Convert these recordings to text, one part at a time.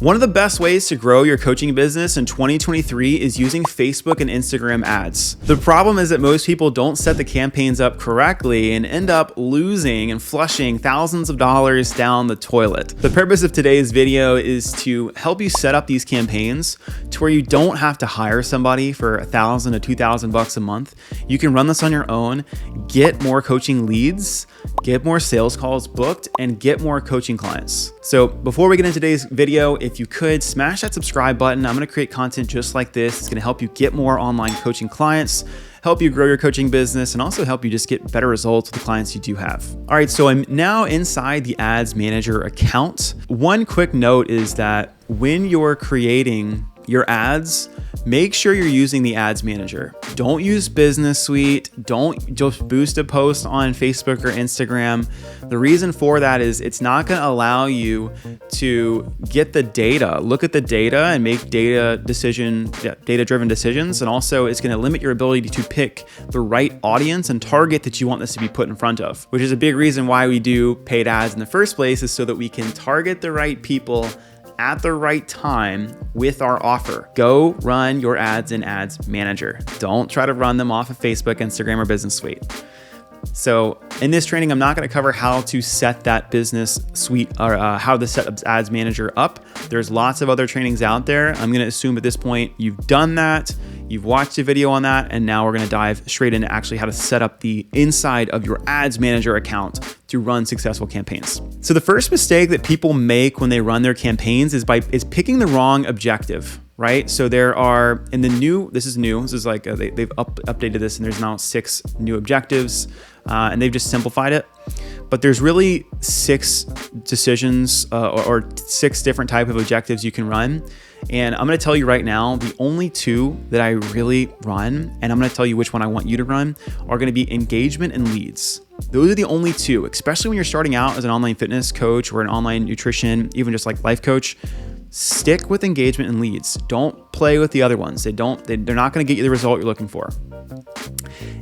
One of the best ways to grow your coaching business in 2023 is using Facebook and Instagram ads. The problem is that most people don't set the campaigns up correctly and end up losing and flushing thousands of dollars down the toilet. The purpose of today's video is to help you set up these campaigns to where you don't have to hire somebody for $1,000 to $2,000 a month. You can run this on your own, get more coaching leads, get more sales calls booked, and get more coaching clients. So before we get into today's video, if you could smash that subscribe button. I'm going to create content just like this. It's going to help you get more online coaching clients, help you grow your coaching business, and also help you just get better results with the clients you do have. All right, so I'm now inside the Ads Manager account. One quick note is that when you're creating your ads, make sure you're using the Ads Manager. Don't use Business Suite. Don't just boost a post on Facebook or Instagram. The reason for that is it's not going to allow you to get the data, look at the data and make data-driven decisions. And also it's going to limit your ability to pick the right audience and target that you want this to be put in front of, which is a big reason why we do paid ads in the first place, is so that we can target the right people at the right time with our offer. Go run your ads in Ads Manager. Don't try to run them off of Facebook, Instagram, or Business Suite. So in this training, I'm not going to cover how to set that Business Suite or how to set Ads Manager up. There's lots of other trainings out there. I'm going to assume at this point you've done that, you've watched a video on that, and now we're going to dive straight into actually how to set up the inside of your Ads Manager account to run successful campaigns. So the first mistake that people make when they run their campaigns is picking the wrong objective, right? So there are this is like they've updated this, and there's now 6 new objectives, and they've just simplified it. But there's really 6 decisions or 6 different type of objectives you can run. And I'm going to tell you right now, the only 2 that I really run, and I'm going to tell you which one I want you to run, are going to be engagement and leads. Those are the only 2, especially when you're starting out as an online fitness coach or an online nutrition, even just like life coach. Stick with engagement and leads. Don't play with the other ones. They're not going to get you the result you're looking for.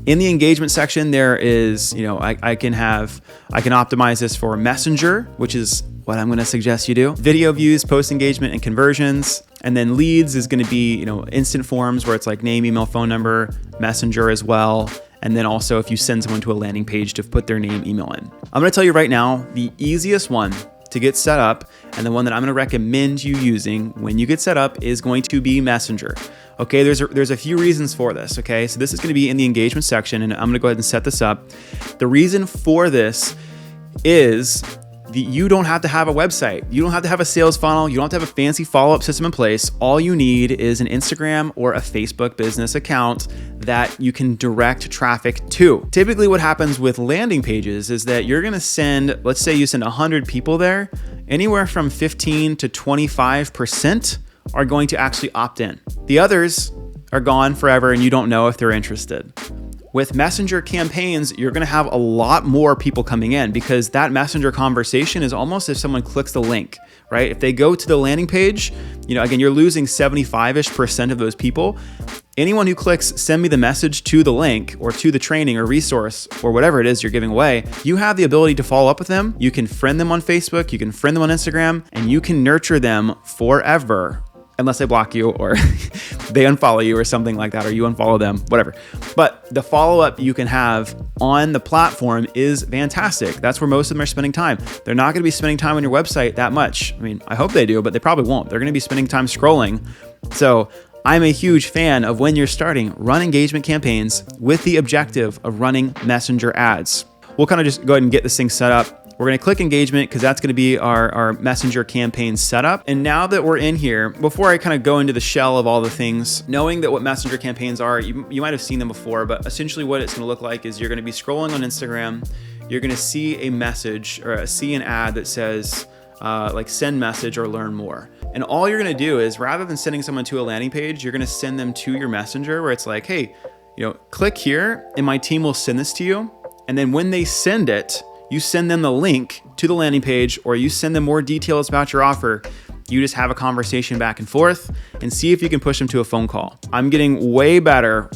In the engagement section, there is, I can optimize this for Messenger, which is what I'm going to suggest you do. Video views, post engagement, and conversions. And then leads is going to be, instant forms where it's like name, email, phone number, Messenger as well. And then also if you send someone to a landing page to put their name, email in. I'm going to tell you right now, the easiest one to get set up, and the one that I'm going to recommend you using when you get set up, is going to be Messenger. Okay, there's a few reasons for this. Okay, so this is going to be in the engagement section, and I'm going to go ahead and set this up. The reason for this is you don't have to have a website. You don't have to have a sales funnel. You don't have to have a fancy follow-up system in place. All you need is an Instagram or a Facebook business account that you can direct traffic to. Typically what happens with landing pages is that you're going to send, let's say you send 100 people there, anywhere from 15 to 25% are going to actually opt in. The others are gone forever and you don't know if they're interested. With Messenger campaigns, you're going to have a lot more people coming in, because that Messenger conversation is almost if someone clicks the link, right? If they go to the landing page, again, you're losing 75% of those people. Anyone who clicks send me the message to the link or to the training or resource or whatever it is you're giving away, you have the ability to follow up with them. You can friend them on Facebook, you can friend them on Instagram, and you can nurture them forever. Unless they block you or they unfollow you or something like that, or you unfollow them, whatever. But the follow-up you can have on the platform is fantastic. That's where most of them are spending time. They're not going to be spending time on your website that much. I mean, I hope they do, but they probably won't. They're going to be spending time scrolling. So I'm a huge fan of, when you're starting, run engagement campaigns with the objective of running Messenger ads. We'll kind of just go ahead and get this thing set up. We're going to click engagement because that's going to be our Messenger campaign setup. And now that we're in here, before I kind of go into the shell of all the things, knowing that what Messenger campaigns are, you might have seen them before, but essentially what it's going to look like is you're going to be scrolling on Instagram. You're going to see a message or see an ad that says like send message or learn more. And all you're going to do is, rather than sending someone to a landing page, you're going to send them to your Messenger, where it's like, hey, click here and my team will send this to you. And then when they send it, you send them the link to the landing page, or you send them more details about your offer. You just have a conversation back and forth and see if you can push them to a phone call. I'm getting way better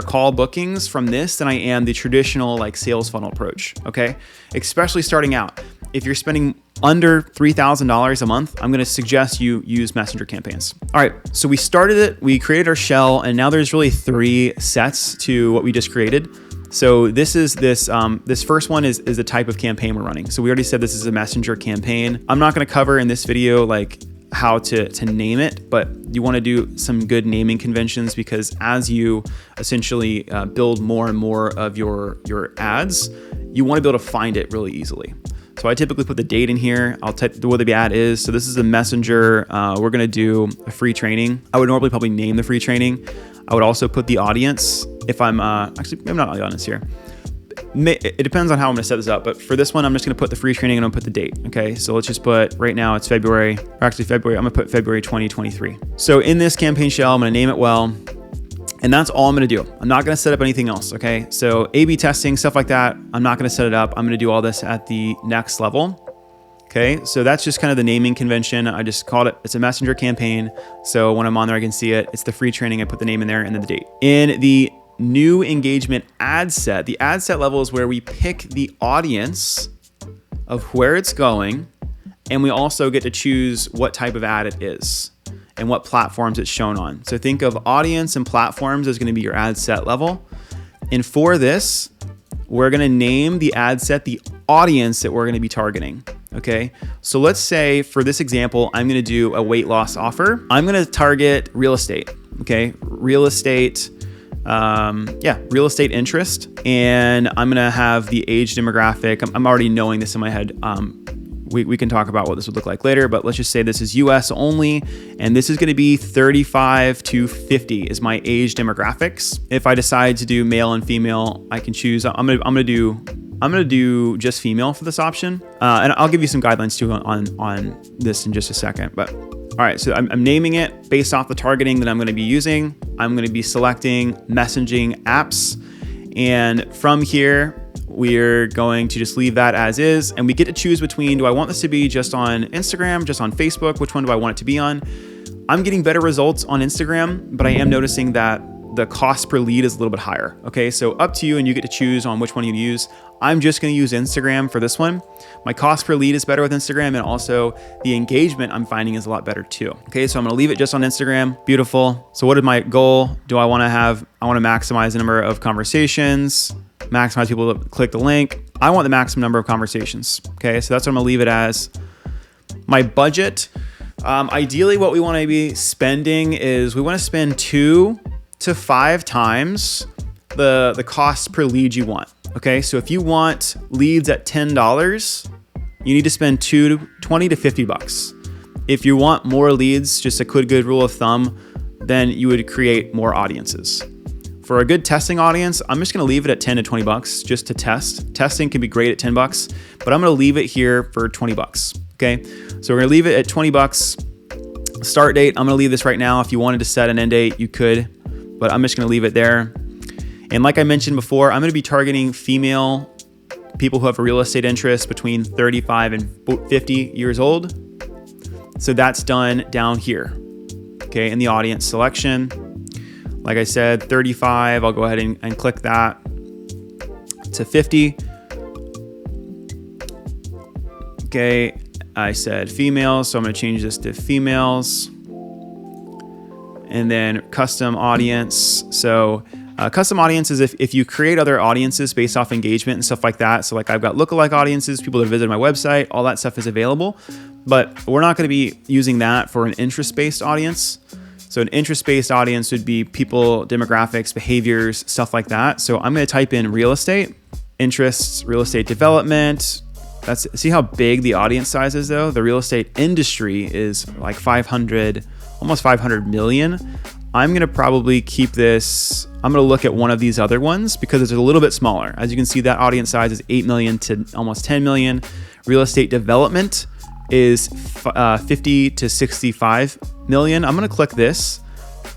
call bookings from this than I am the traditional like sales funnel approach, okay? Especially starting out. If you're spending under $3,000 a month, I'm gonna suggest you use messenger campaigns. All right, so we started it, we created our shell, and now there's really 3 sets to what we just created. So this first one is the type of campaign we're running. So we already said this is a messenger campaign. I'm not gonna cover in this video like how to name it, but you wanna do some good naming conventions, because as you essentially build more and more of your ads, you wanna be able to find it really easily. So I typically put the date in here. I'll type what the ad is. So this is a messenger. We're gonna do a free training. I would normally probably name the free training. I would also put the audience. If I'm actually, maybe not the audience here. It depends on how I'm gonna set this up, but for this one, I'm just gonna put the free training and I'm gonna put the date, okay? So let's just put, right now it's February, I'm gonna put February 2023. So in this campaign shell, I'm gonna name it well, and that's all I'm gonna do. I'm not gonna set up anything else, okay? So A/B testing, stuff like that, I'm not gonna set it up. I'm gonna do all this at the next level. Okay, so that's just kind of the naming convention. I just called it, it's a messenger campaign. So when I'm on there, I can see it. It's the free training. I put the name in there and then the date. In the new engagement ad set, the ad set level is where we pick the audience of where it's going. And we also get to choose what type of ad it is and what platforms it's shown on. So think of audience and platforms as gonna be your ad set level. And for this, we're gonna name the ad set the audience that we're gonna be targeting. Okay, so let's say for this example, I'm gonna do a weight loss offer. I'm gonna target real estate, okay? Real estate interest. And I'm gonna have the age demographic. I'm already knowing this in my head. We can talk about what this would look like later, but let's just say this is US only, and this is gonna be 35 to 50 is my age demographics. If I decide to do male and female, I can choose, I'm gonna do just female for this option. And I'll give you some guidelines too on this in just a second. But all right, so I'm naming it based off the targeting that I'm gonna be using. I'm gonna be selecting messaging apps. And from here, we're going to just leave that as is. And we get to choose between, do I want this to be just on Instagram, just on Facebook? Which one do I want it to be on? I'm getting better results on Instagram, but I am noticing that the cost per lead is a little bit higher. Okay, so up to you, and you get to choose on which one you use. I'm just gonna use Instagram for this one. My cost per lead is better with Instagram, and also the engagement I'm finding is a lot better too. Okay, so I'm gonna leave it just on Instagram. Beautiful. So what is my goal? I wanna maximize the number of conversations, maximize people to click the link. I want the maximum number of conversations. Okay, so that's what I'm gonna leave it as. My budget, ideally what we wanna be spending is, we wanna spend 2 to 5 times the cost per lead you want. Okay, so if you want leads at $10, you need to spend $20 to $50. If you want more leads, just a good rule of thumb, then you would create more audiences. For a good testing audience, I'm just gonna leave it at $10 to $20 just to test. Testing can be great at $10, but I'm gonna leave it here for $20, okay? So we're gonna leave it at $20. Start date, I'm gonna leave this right now. If you wanted to set an end date, you could, but I'm just gonna leave it there. And like I mentioned before, I'm gonna be targeting female people who have a real estate interest between 35 and 50 years old. So that's done down here, okay, in the audience selection. Like I said, 35, I'll go ahead and click that to 50. Okay, I said females, so I'm gonna change this to females. And then custom audience. So custom audience is if you create other audiences based off engagement and stuff like that. So like I've got lookalike audiences, people that visit my website, all that stuff is available, but we're not gonna be using that for an interest-based audience. So an interest-based audience would be people, demographics, behaviors, stuff like that. So I'm gonna type in real estate, interests, real estate development. See how big the audience size is though? The real estate industry is like almost 500 million. I'm gonna probably keep this, I'm gonna look at one of these other ones because it's a little bit smaller. As you can see, that audience size is 8 million to almost 10 million. Real estate development is 50 to 65 million. I'm gonna click this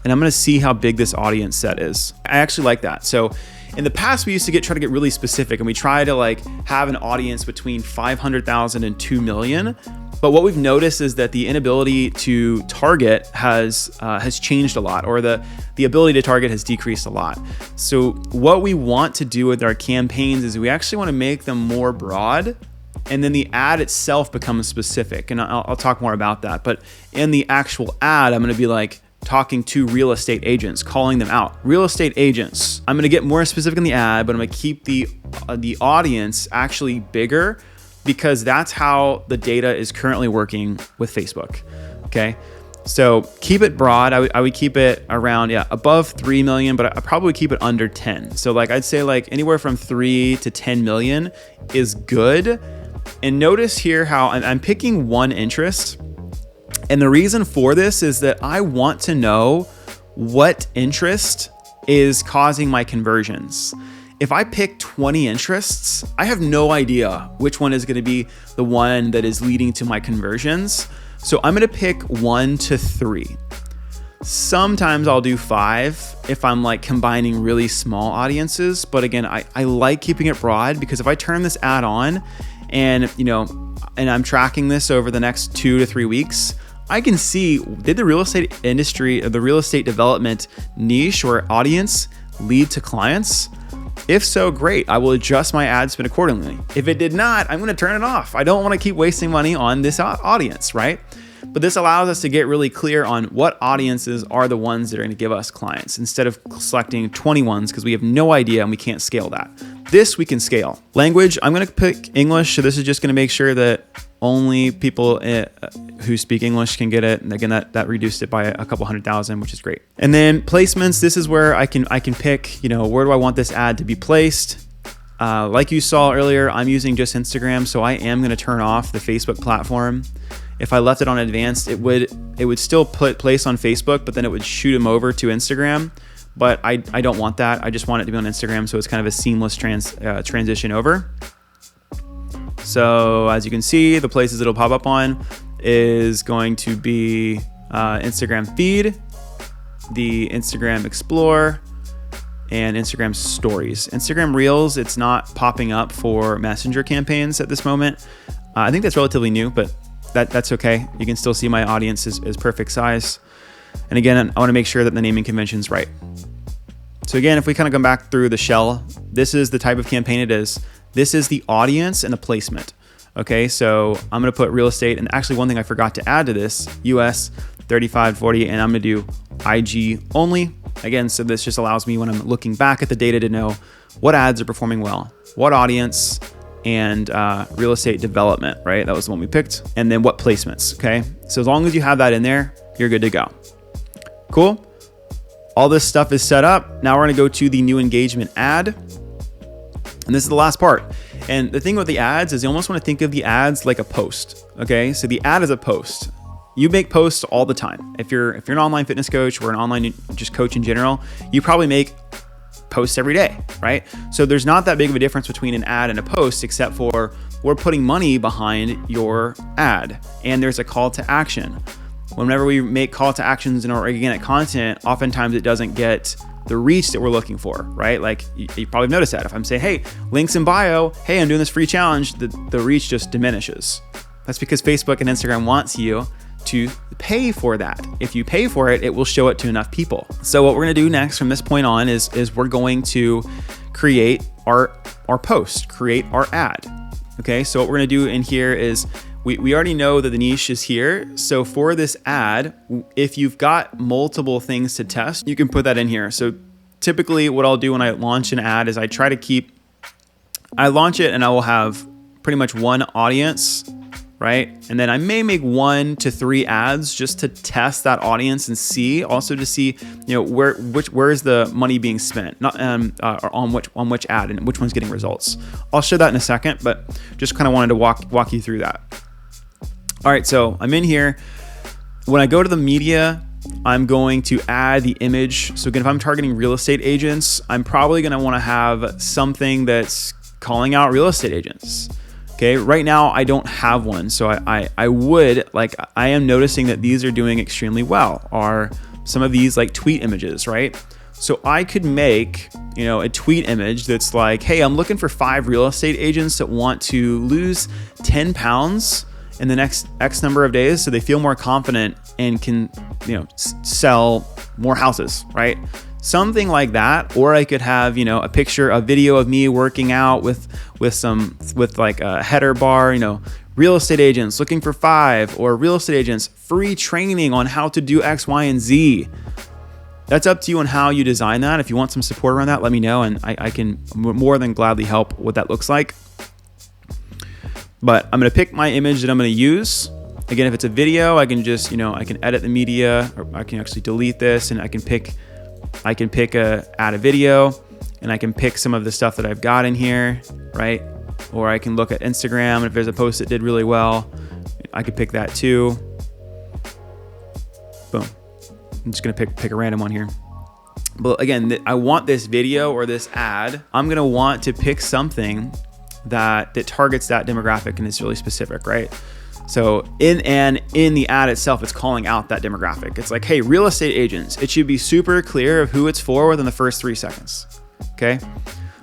and I'm gonna see how big this audience set is. I actually like that. So In the past, we used to try to get really specific, and we try to like have an audience between 500,000 and 2 million. But what we've noticed is that the inability to target has changed a lot, or the ability to target has decreased a lot. So what we want to do with our campaigns is we actually want to make them more broad, and then the ad itself becomes specific. And I'll talk more about that. But in the actual ad, I'm going to be like talking to real estate agents, calling them out. Real estate agents. I'm going to get more specific in the ad, but I'm going to keep the audience actually bigger, because that's how the data is currently working with Facebook. Okay. So keep it broad. I would keep it around, above 3 million, but I probably keep it under 10. So like, I'd say like anywhere from 3 to 10 million is good. And notice here how I'm picking one interest. And the reason for this is that I want to know what interest is causing my conversions. If I pick 20 interests, I have no idea which one is going to be the one that is leading to my conversions. So I'm going to pick 1 to 3. Sometimes I'll do 5 if I'm like combining really small audiences. But again, I like keeping it broad, because if I turn this ad on and I'm tracking this over the next 2 to 3 weeks, I can see, did the real estate industry or the real estate development niche or audience lead to clients? If so, great. I will adjust my ad spend accordingly. If it did not, I'm going to turn it off. I don't want to keep wasting money on this audience, right? But this allows us to get really clear on what audiences are the ones that are going to give us clients, instead of selecting 20 ones, because we have no idea and we can't scale that. This we can scale. Language, I'm going to pick English. So this is just going to make sure that only people who speak English can get it. And again, that reduced it by a couple 100,000, which is great. And then placements, this is where I can pick, where do I want this ad to be placed? Like you saw earlier, I'm using just Instagram, so I am going to turn off the Facebook platform. If I left it on advanced, it would still place on Facebook, but then it would shoot them over to Instagram. But I don't want that. I just want it to be on Instagram, so it's kind of a seamless transition over. So as you can see, the places it'll pop up on is going to be Instagram feed, the Instagram Explore, and Instagram stories. Instagram Reels, it's not popping up for Messenger campaigns at this moment. I think that's relatively new, but that's okay. You can still see my audience is perfect size. And again, I want to make sure that the naming convention's right. So again, if we kind of come back through the shell, this is the type of campaign it is. This is the audience and the placement. Okay, so I'm going to put real estate. And actually, one thing I forgot to add to this, US 3540, and I'm going to do IG only. Again, so this just allows me when I'm looking back at the data to know what ads are performing well, what audience, and real estate development, right? That was the one we picked. And then what placements, okay? So as long as you have that in there, you're good to go. Cool. All this stuff is set up. Now we're gonna go to the new engagement ad. And this is the last part. And the thing with the ads is you almost wanna think of the ads like a post, okay? So the ad is a post. You make posts all the time. If you're an online fitness coach or an online just coach in general, you probably make posts every day, right? So there's not that big of a difference between an ad and a post, except for we're putting money behind your ad and there's a call to action. Whenever we make call to actions in our organic content, oftentimes it doesn't get the reach that we're looking for, right? Like you probably noticed that. If I'm saying, hey, links in bio, hey, I'm doing this free challenge, the reach just diminishes. That's because Facebook and Instagram wants you to pay for that. If you pay for it, it will show it to enough people. So what we're gonna do next from this point on is we're going to create our post, create our ad. Okay, so what we're gonna do in here is we already know that the niche is here. So for this ad, if you've got multiple things to test, you can put that in here. So typically what I'll do when I launch an ad is I launch it and I will have pretty much one audience, right? And then I may make 1 to 3 ads just to test that audience and see, also to see, where is the money being spent, not or on which ad and which one's getting results. I'll show that in a second, but just kind of wanted to walk you through that. All right, so I'm in here. When I go to the media, I'm going to add the image. So again, if I'm targeting real estate agents, I'm probably going to want to have something that's calling out real estate agents. Okay, right now I don't have one. So I am noticing that these are doing extremely well. Are some of these like tweet images, right? So I could make, a tweet image that's like, hey, I'm looking for 5 real estate agents that want to lose 10 pounds in the next X number of days so they feel more confident and can, sell more houses, right? Something like that. Or I could have, a picture, a video of me working out with like a header bar, real estate agents looking for 5, or real estate agents free training on how to do X, Y, and Z. That's up to you on how you design that. If you want some support around that, let me know, and I can more than gladly help what that looks like. But I'm going to pick my image that I'm going to use. Again, if it's a video, I can just, I can edit the media, or I can actually delete this, and I can pick add a video, and I can pick some of the stuff that I've got in here, right? Or I can look at Instagram, and if there's a post that did really well, I could pick that too. Boom. I'm just gonna pick a random one here. But again, I want this video or this ad, I'm gonna want to pick something that targets that demographic and is really specific, right? So in the ad itself, it's calling out that demographic. It's like, hey, real estate agents. It should be super clear of who it's for within the first 3 seconds. Okay.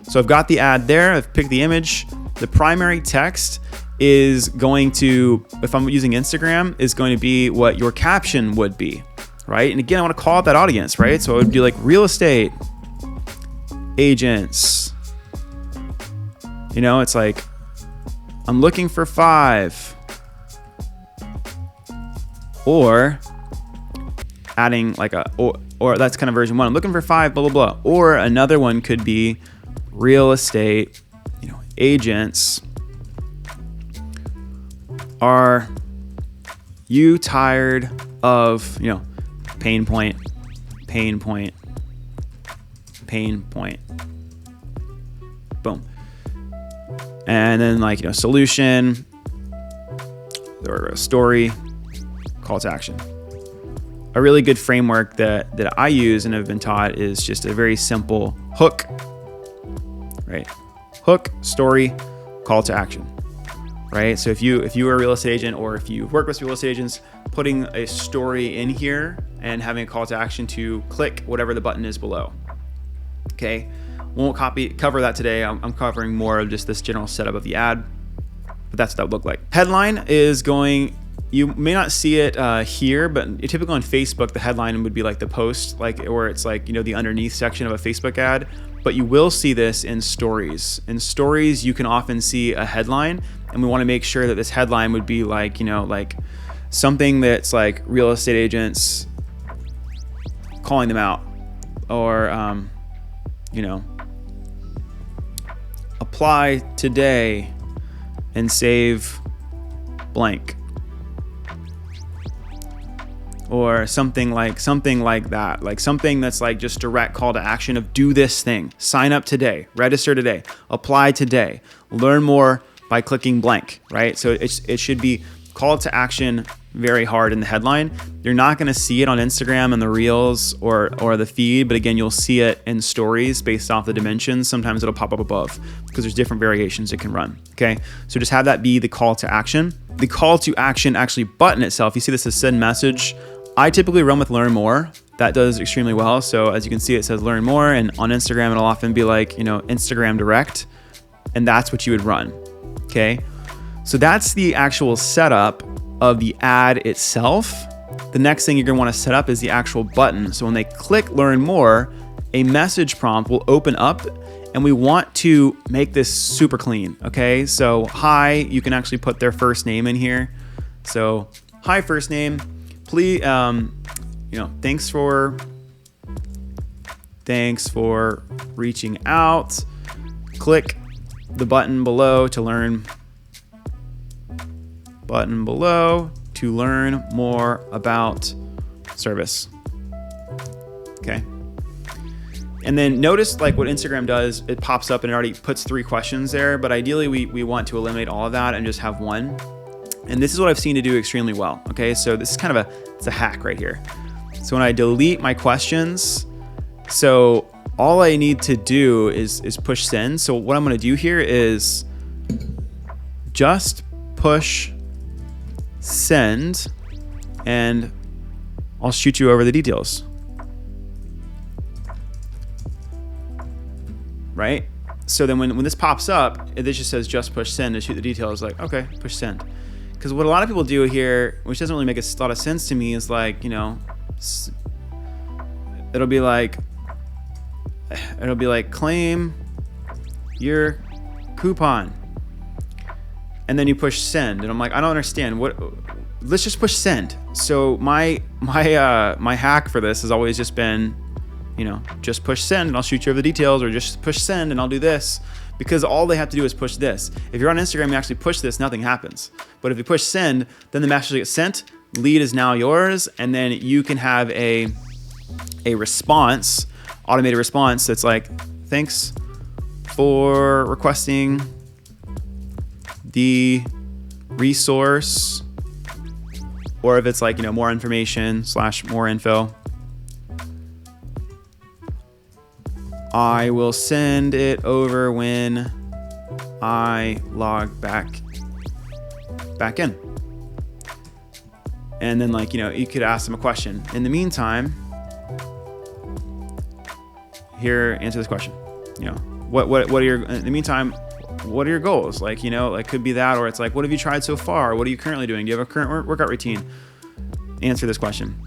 So I've got the ad there. I've picked the image. The primary text is going to, if I'm using Instagram, is going to be what your caption would be, right? And again, I want to call out that audience, right? So it would be like real estate agents. It's like, I'm looking for 5. Or adding like or that's kind of version 1. I'm looking for 5, blah, blah, blah. Or another one could be real estate, agents. Are you tired of, pain point. Boom. And then like, solution or a story, call to action. A really good framework that I use and have been taught is just a very simple hook, right? Hook, story, call to action, right? So if you are a real estate agent, or if you work with real estate agents, putting a story in here and having a call to action to click whatever the button is below. Okay, won't cover that today. I'm covering more of just this general setup of the ad, but that's what that would look like. Headline is going. You may not see it here, but typically on Facebook, the headline would be like the post, or it's like, the underneath section of a Facebook ad. But you will see this in stories. In stories, you can often see a headline, and we want to make sure that this headline would be like, like something that's like real estate agents calling them out, or, apply today and save blank. Or something like that, like something that's like just direct call to action of do this thing, sign up today, register today, apply today, learn more by clicking blank, right? So it should be call to action very hard in the headline. You're not going to see it on Instagram and the reels or the feed, but again, you'll see it in stories based off the dimensions. Sometimes it'll pop up above because there's different variations it can run. Okay, so just have that be the call to action. The call to action actually button itself, you see this as send message. I typically run with learn more. That does extremely well. So as you can see, it says learn more, and on Instagram, it'll often be like, Instagram direct, and that's what you would run. Okay. So that's the actual setup of the ad itself. The next thing you're gonna wanna set up is the actual button. So when they click learn more, a message prompt will open up, and we want to make this super clean. Okay. So hi, you can actually put their first name in here. So hi, first name. Please, thanks for reaching out. Click the button below to learn more about service. Okay. And then notice like what Instagram does, it pops up and it already puts 3 questions there, but ideally we want to eliminate all of that and just have one. And this is what I've seen to do extremely well. Okay, so this is kind of it's a hack right here. So when I delete my questions, so all I need to do is push send. So what I'm going to do here is just push send, and I'll shoot you over the details. right? So then when this pops up, it just says just push send to shoot the details. Like, okay, push send. Because what a lot of people do here, which doesn't really make a lot of sense to me, is like, it'll be like claim your coupon, and then you push send, and I'm like, I don't understand. Let's just push send. So my hack for this has always just been, just push send and I'll shoot you over the details, or just push send and I'll do this, because all they have to do is push this. If you're on Instagram, you actually push this, nothing happens. But if you push send, then the message gets sent, lead is now yours, and then you can have a response, automated response that's like, thanks for requesting the resource, or if it's like, more information / more info, I will send it over when I log back in. And then you could ask them a question. In the meantime, here, answer this question. What are your, in the meantime, what are your goals? Could be that, or it's like, what have you tried so far? What are you currently doing? Do you have a current workout routine? Answer this question.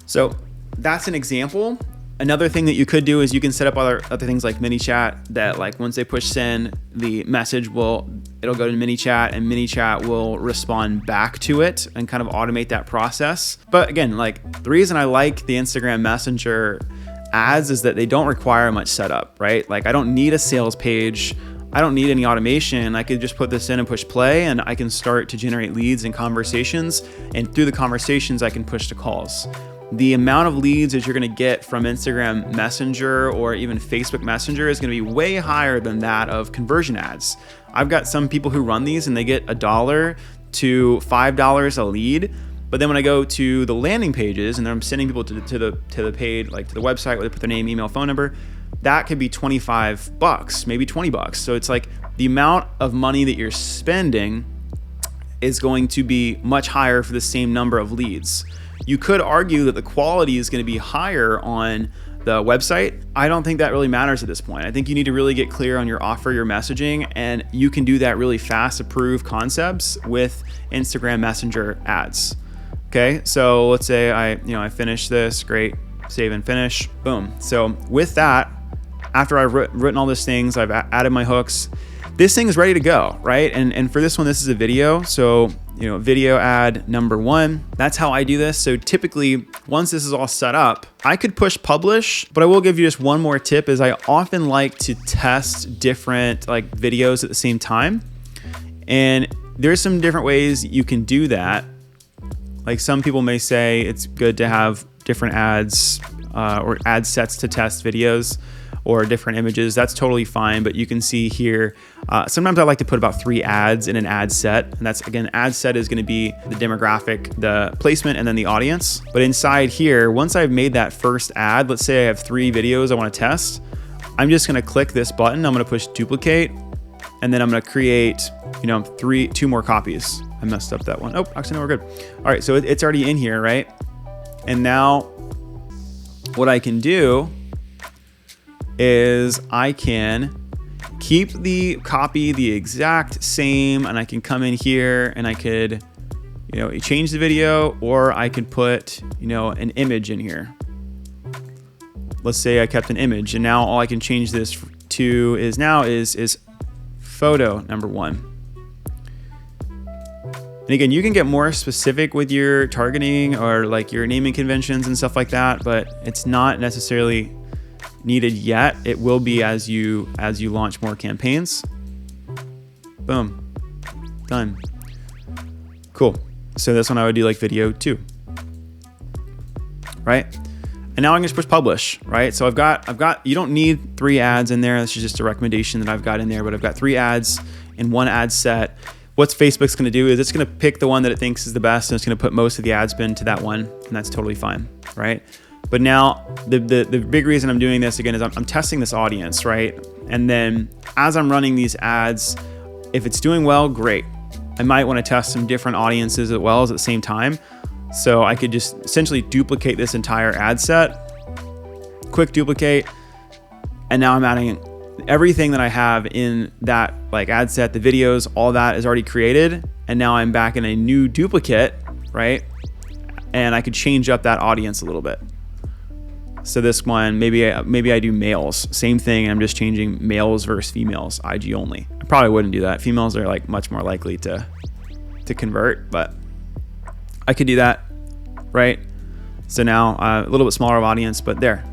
So that's an example. Another thing that you could do is you can set up other things like mini chat, that once they push send, the message it'll go to mini chat, and mini chat will respond back to it and kind of automate that process. But again, the reason I like the Instagram Messenger ads is that they don't require much setup, right? I don't need a sales page. I don't need any automation. I could just put this in and push play, and I can start to generate leads and conversations. And through the conversations, I can push to calls. The amount of leads that you're going to get from Instagram Messenger or even Facebook Messenger is going to be way higher than that of conversion ads. I've got some people who run these and they get $1 to $5 a lead. But then when I go to the landing pages and I'm sending people to the paid, to the website where they put their name, email, phone number, that could be $25, maybe $20. So it's the amount of money that you're spending is going to be much higher for the same number of leads. You could argue that the quality is going to be higher on the website. I don't think that really matters at this point. I think you need to really get clear on your offer, your messaging, and you can do that really fast to prove concepts with Instagram Messenger ads. Okay, so let's say I finish this, great, save and finish, boom. So with that, after I've written all these things, I've added my hooks, this thing is ready to go, right? And for this one, this is a video. So, video ad number 1, that's how I do this. So typically, once this is all set up, I could push publish, but I will give you just one more tip, is I often like to test different videos at the same time. And there's some different ways you can do that. Some people may say it's good to have different ads or ad sets to test videos, or different images. That's totally fine. But you can see here, sometimes I like to put about 3 ads in an ad set. And that's, again, ad set is going to be the demographic, the placement, and then the audience. But inside here, once I've made that first ad, let's say I have 3 videos I want to test, I'm just going to click this button. I'm going to push duplicate, and then I'm going to create, 2 more copies. I messed up that one. Oh, actually, no, we're good. All right, so it's already in here, right? And now what I can do is I can keep the copy the exact same, and I can come in here and I could, change the video, or I could put, an image in here. Let's say I kept an image, and now all I can change this to is photo number 1. And again, you can get more specific with your targeting or your naming conventions and stuff like that, but it's not necessarily needed yet. It will be as you launch more campaigns. Boom, done. Cool. So this one I would do video 2, right? And now I'm gonna push publish, right? So I've got. You don't need 3 ads in there. This is just a recommendation that I've got in there, but I've got 3 ads in one ad set. What Facebook's gonna do is it's gonna pick the one that it thinks is the best, and it's gonna put most of the ad spend to that one, and that's totally fine, right? But now the big reason I'm doing this again is I'm testing this audience, right? And then as I'm running these ads, if it's doing well, great. I might want to test some different audiences as well as at the same time. So I could just essentially duplicate this entire ad set, quick duplicate, And now I'm adding everything that I have in that like ad set, the videos, all that is already created. And now I'm back in a new duplicate, right? And I could change up that audience a little bit. So this one, maybe I do males, same thing. I'm just changing males versus females, IG only. I probably wouldn't do that. Females are like much more likely to convert, but I could do that, right? So now a little bit smaller of audience, but there.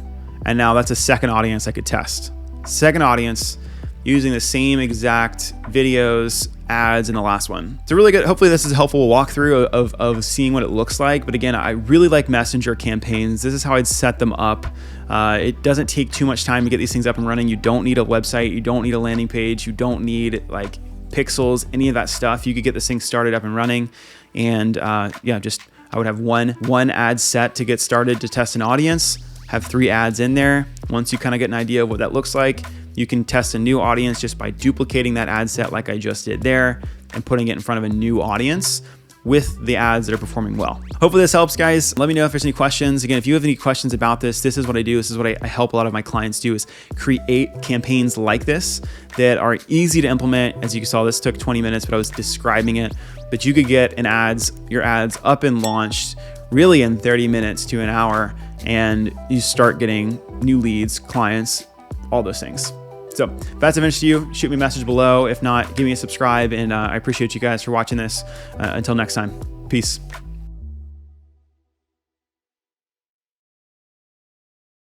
And now that's a second audience I could test. Second audience using the same exact videos, ads in the last one. It's a really good, hopefully this is a helpful walkthrough of seeing what it looks like. But again, I really like messenger campaigns. This is how I'd set them up. It doesn't take too much time to get these things up and running. You don't need a website. You don't need a landing page. You don't need like pixels, any of that stuff. You could get this thing started up and running. And yeah, just I would have one ad set to get started to test an audience, have 3 ads in there. Once you kind of get an idea of what that looks like, you can test a new audience just by duplicating that ad set like I just did there and putting it in front of a new audience with the ads that are performing well. Hopefully this helps, guys. Let me know if there's any questions. Again, if you have any questions about this, this is what I do. This is what I help a lot of my clients do, is create campaigns like this that are easy to implement. As you saw, this took 20 minutes, but I was describing it. But you could get your ads up and launched really in 30 minutes to an hour, and you start getting new leads, clients, all those things. So if that's of interest to you, shoot me a message below. If not, give me a subscribe, and I appreciate you guys for watching this. Until next time, peace.